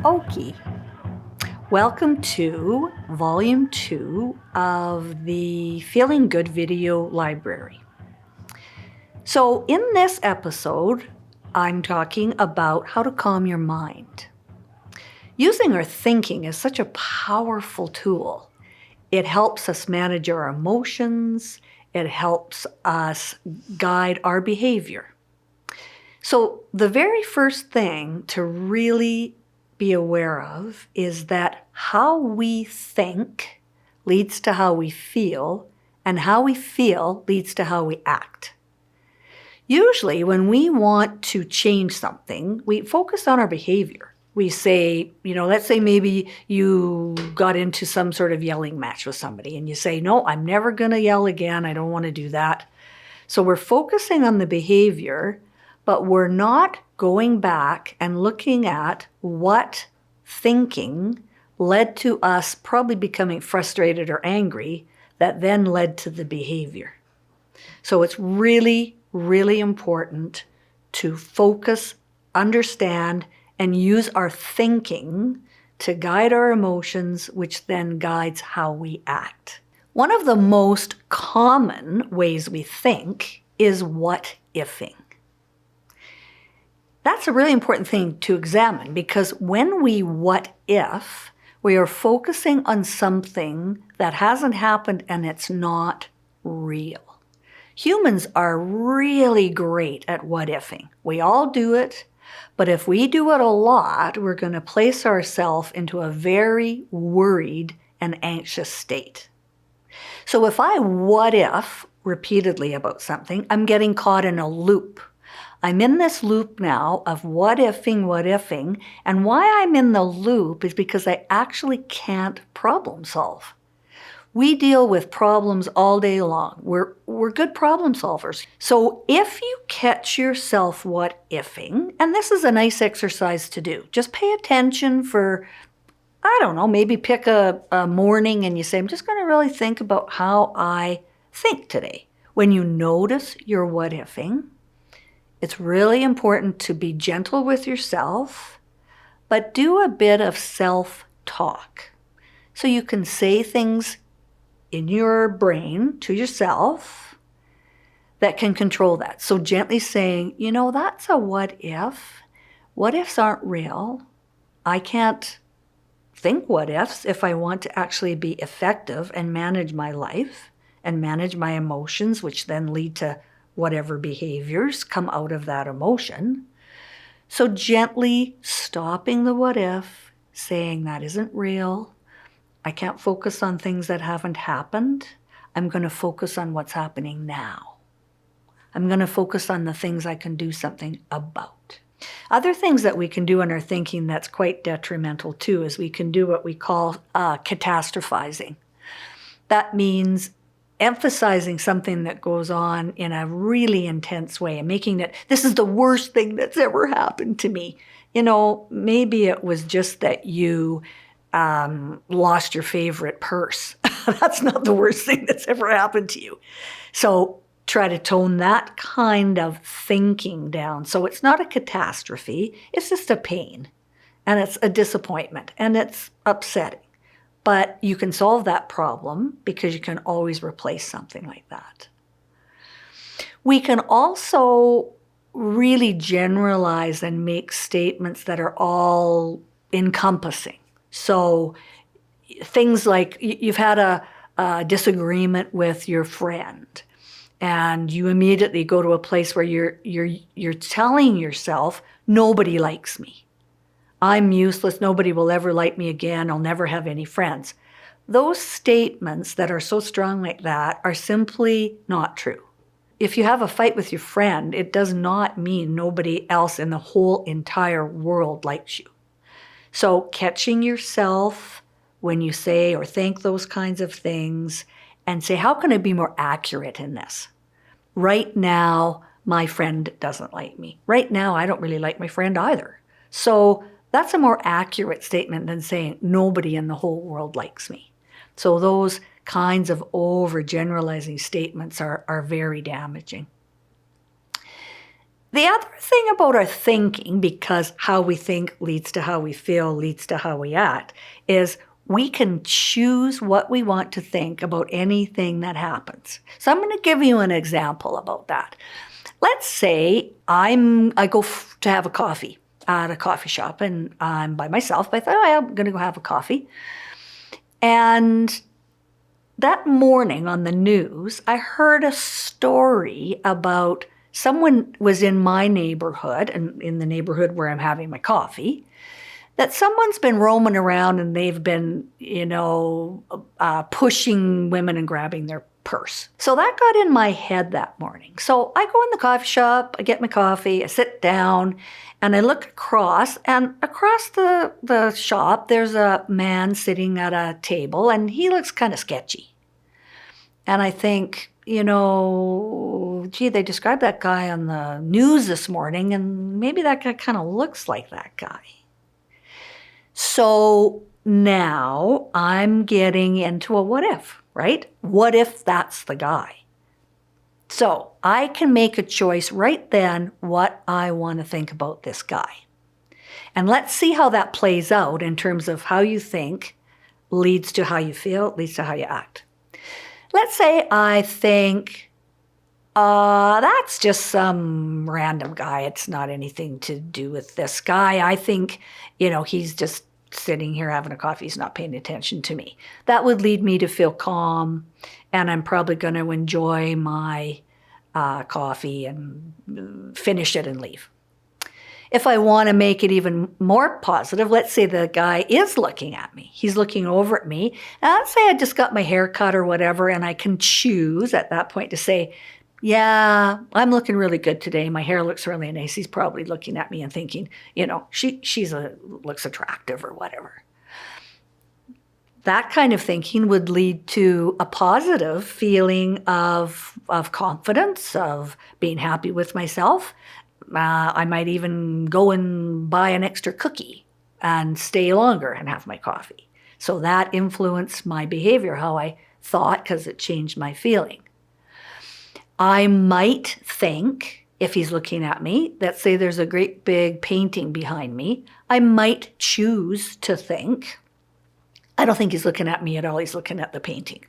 Okie. Welcome to Volume 2 of the Feeling Good video library. So in this episode, I'm talking about how to calm your mind. Using our thinking is such a powerful tool. It helps us manage our emotions. It helps us guide our behavior. So the very first thing to really be aware of is that how we think leads to how we feel, and how we feel leads to how we act. Usually when we want to change something, we focus on our behavior. We say, let's say maybe you got into some sort of yelling match with somebody and you say, no, I'm never going to yell again. I don't want to do that. So we're focusing on the behavior, but we're not going back and looking at what thinking led to us probably becoming frustrated or angry that then led to the behavior. So it's really, really important to focus, understand, and use our thinking to guide our emotions, which then guides how we act. One of the most common ways we think is what-ifing. That's a really important thing to examine, because when we what if, we are focusing on something that hasn't happened and it's not real. Humans are really great at what ifing. We all do it, but if we do it a lot, we're going to place ourselves into a very worried and anxious state. So if I what if repeatedly about something, I'm getting caught in a loop. I'm in this loop now of what ifing, and why I'm in the loop is because I actually can't problem solve. We deal with problems all day long. We're good problem solvers. So if you catch yourself what ifing, and this is a nice exercise to do, just pay attention for, I don't know, maybe pick a morning and you say, I'm just going to really think about how I think today. When you notice your what ifing, it's really important to be gentle with yourself, but do a bit of self-talk. So you can say things in your brain to yourself that can control that. So gently saying, that's a what if. What ifs aren't real. I can't think what ifs if I want to actually be effective and manage my life and manage my emotions, which then lead to whatever behaviors come out of that emotion. So gently stopping the what if, saying that isn't real. I can't focus on things that haven't happened. I'm going to focus on what's happening now. I'm going to focus on the things I can do something about. Other things that we can do in our thinking that's quite detrimental too is we can do what we call catastrophizing. That means emphasizing something that goes on in a really intense way and making it, this is the worst thing that's ever happened to me. Maybe it was just that you lost your favorite purse. That's not the worst thing that's ever happened to you. So try to tone that kind of thinking down. So it's not a catastrophe, it's just a pain, and it's a disappointment, and it's upsetting. But you can solve that problem because you can always replace something like that. We can also really generalize and make statements that are all encompassing. So things like you've had a disagreement with your friend, and you immediately go to a place where you're telling yourself, nobody likes me. I'm useless, nobody will ever like me again, I'll never have any friends. Those statements that are so strong like that are simply not true. If you have a fight with your friend, it does not mean nobody else in the whole entire world likes you. So catching yourself when you say or think those kinds of things and say, how can I be more accurate in this? Right now, my friend doesn't like me. Right now, I don't really like my friend either. So that's a more accurate statement than saying nobody in the whole world likes me. So those kinds of overgeneralizing statements are very damaging. The other thing about our thinking, because how we think leads to how we feel, leads to how we act, is we can choose what we want to think about anything that happens. So I'm going to give you an example about that. Let's say I go to have a coffee at a coffee shop and I'm by myself. But I thought, I'm going to go have a coffee. And that morning on the news, I heard a story about someone was in my neighborhood, and in the neighborhood where I'm having my coffee, that someone's been roaming around and they've been, pushing women and grabbing their purse. So that got in my head that morning. So I go in the coffee shop, I get my coffee, I sit down, and I look across, and across the shop, there's a man sitting at a table, and he looks kind of sketchy. And I think, they described that guy on the news this morning, and maybe that guy kind of looks like that guy. So now I'm getting into a what if, right? What if that's the guy? So I can make a choice right then what I want to think about this guy. And let's see how that plays out in terms of how you think leads to how you feel, leads to how you act. Let's say I think, that's just some random guy. It's not anything to do with this guy. I think, he's just sitting here having a coffee. He's not paying attention to me. That would lead me to feel calm, and I'm probably going to enjoy my coffee and finish it and leave. If I want to make it even more positive, let's say the guy is looking at me. He's looking over at me. And let's say I just got my hair cut or whatever, and I can choose at that point to say, yeah, I'm looking really good today. My hair looks really nice. He's probably looking at me and thinking, she looks attractive or whatever. That kind of thinking would lead to a positive feeling of confidence, of being happy with myself. I might even go and buy an extra cookie and stay longer and have my coffee. So that influenced my behavior, how I thought, because it changed my feeling. I might think, if he's looking at me, let's say there's a great big painting behind me, I might choose to think, I don't think he's looking at me at all, he's looking at the painting.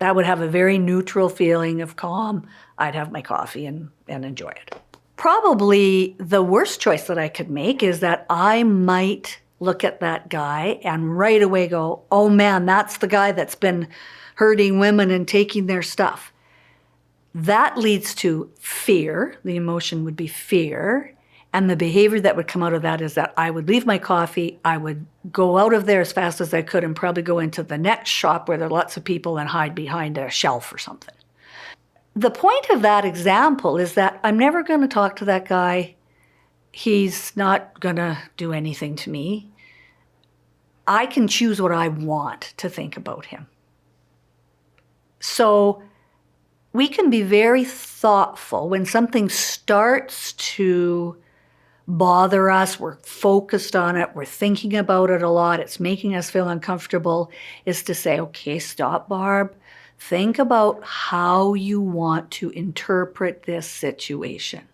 That would have a very neutral feeling of calm. I'd have my coffee and enjoy it. Probably the worst choice that I could make is that I might look at that guy and right away go, oh man, that's the guy that's been hurting women and taking their stuff. That leads to fear. The emotion would be fear. And the behavior that would come out of that is that I would leave my coffee, I would go out of there as fast as I could and probably go into the next shop where there are lots of people and hide behind a shelf or something. The point of that example is that I'm never going to talk to that guy. He's not going to do anything to me. I can choose what I want to think about him. So we can be very thoughtful when something starts to bother us, we're focused on it, we're thinking about it a lot, it's making us feel uncomfortable, is to say, okay, stop, Barb. Think about how you want to interpret this situation.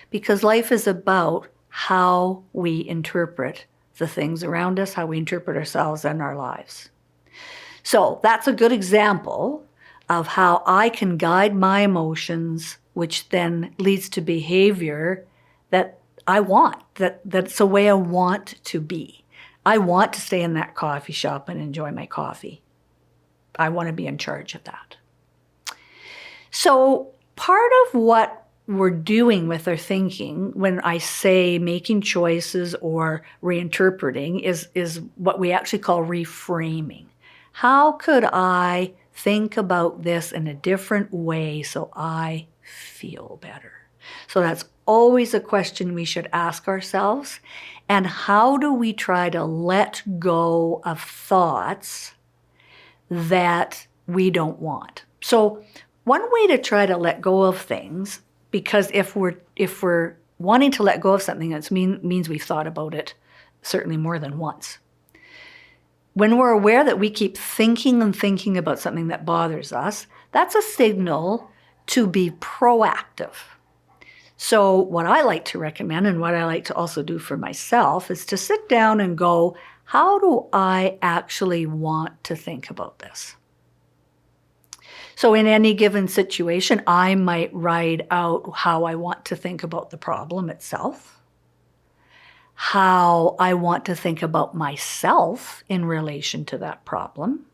Because life is about how we interpret the things around us, how we interpret ourselves and our lives. So that's a good example of how I can guide my emotions, which then leads to behavior that I want, that's the way I want to be. I want to stay in that coffee shop and enjoy my coffee. I want to be in charge of that. So part of what we're doing with our thinking when I say making choices or reinterpreting is what we actually call reframing. How could I think about this in a different way so I feel better? So that's always a question we should ask ourselves. And how do we try to let go of thoughts that we don't want? So one way to try to let go of things, because if we're wanting to let go of something, that means we've thought about it certainly more than once. When we're aware that we keep thinking and thinking about something that bothers us, that's a signal to be proactive. So what I like to recommend and what I like to also do for myself is to sit down and go, how do I actually want to think about this? So in any given situation, I might write out how I want to think about the problem itself, how I want to think about myself in relation to that problem,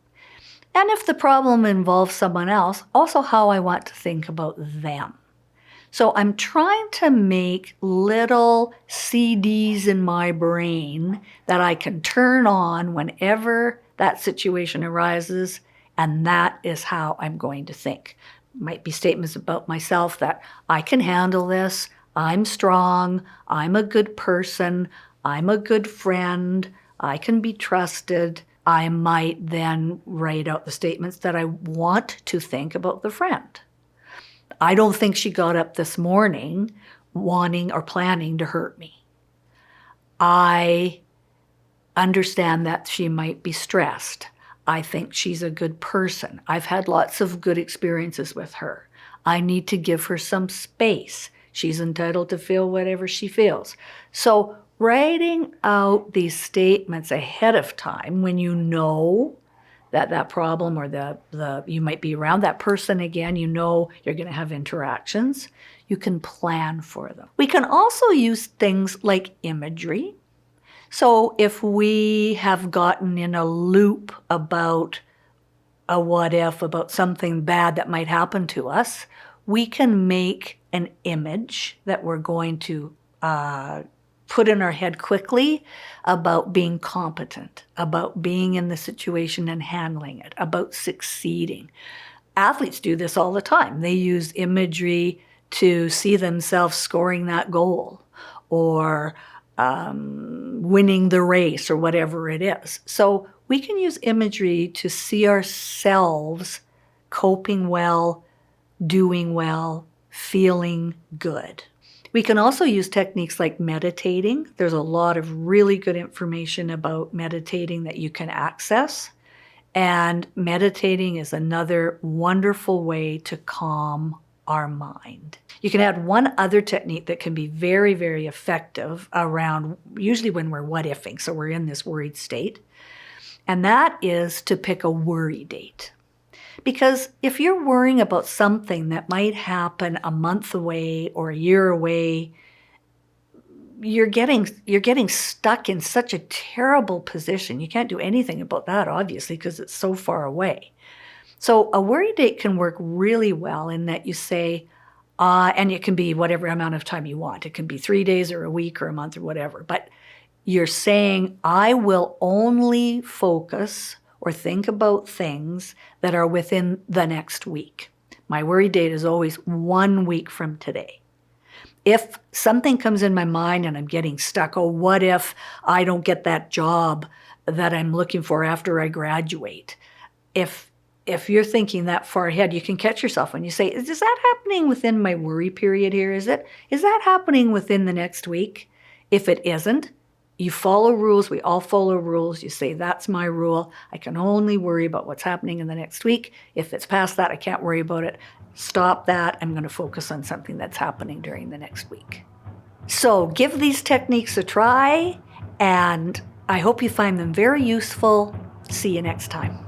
and if the problem involves someone else, also how I want to think about them. So I'm trying to make little CDs in my brain that I can turn on whenever that situation arises, and that is how I'm going to think. Might be statements about myself that I can handle this, I'm strong, I'm a good person, I'm a good friend, I can be trusted. I might then write out the statements that I want to think about the friend. I don't think she got up this morning wanting or planning to hurt me. I understand that she might be stressed. I think she's a good person. I've had lots of good experiences with her. I need to give her some space. She's entitled to feel whatever she feels. So writing out these statements ahead of time when you know that problem or you might be around that person again, you know you're going to have interactions, you can plan for them. We can also use things like imagery. So if we have gotten in a loop about a what if, about something bad that might happen to us, we can make an image that we're going to put in our head quickly about being competent, about being in the situation and handling it, about succeeding. Athletes do this all the time. They use imagery to see themselves scoring that goal or winning the race or whatever it is. So we can use imagery to see ourselves coping well, doing well, feeling good. We can also use techniques like meditating. There's a lot of really good information about meditating that you can access. And meditating is another wonderful way to calm our mind. You can add one other technique that can be very, very effective around, usually when we're what-ifing, so we're in this worried state, and that is to pick a worry date. Because if you're worrying about something that might happen a month away or a year away, you're getting stuck in such a terrible position. You can't do anything about that, obviously, because it's so far away. So a worry date can work really well in that you say, and it can be whatever amount of time you want. It can be 3 days or a week or a month or whatever. But you're saying, I will only focus or think about things that are within the next week. My worry date is always 1 week from today. If something comes in my mind and I'm getting stuck, oh, what if I don't get that job that I'm looking for after I graduate? If you're thinking that far ahead, you can catch yourself when you say, is that happening within my worry period here? Is that happening within the next week? If it isn't, you follow rules. We all follow rules. You say, that's my rule. I can only worry about what's happening in the next week. If it's past that, I can't worry about it. Stop that. I'm going to focus on something that's happening during the next week. So give these techniques a try, and I hope you find them very useful. See you next time.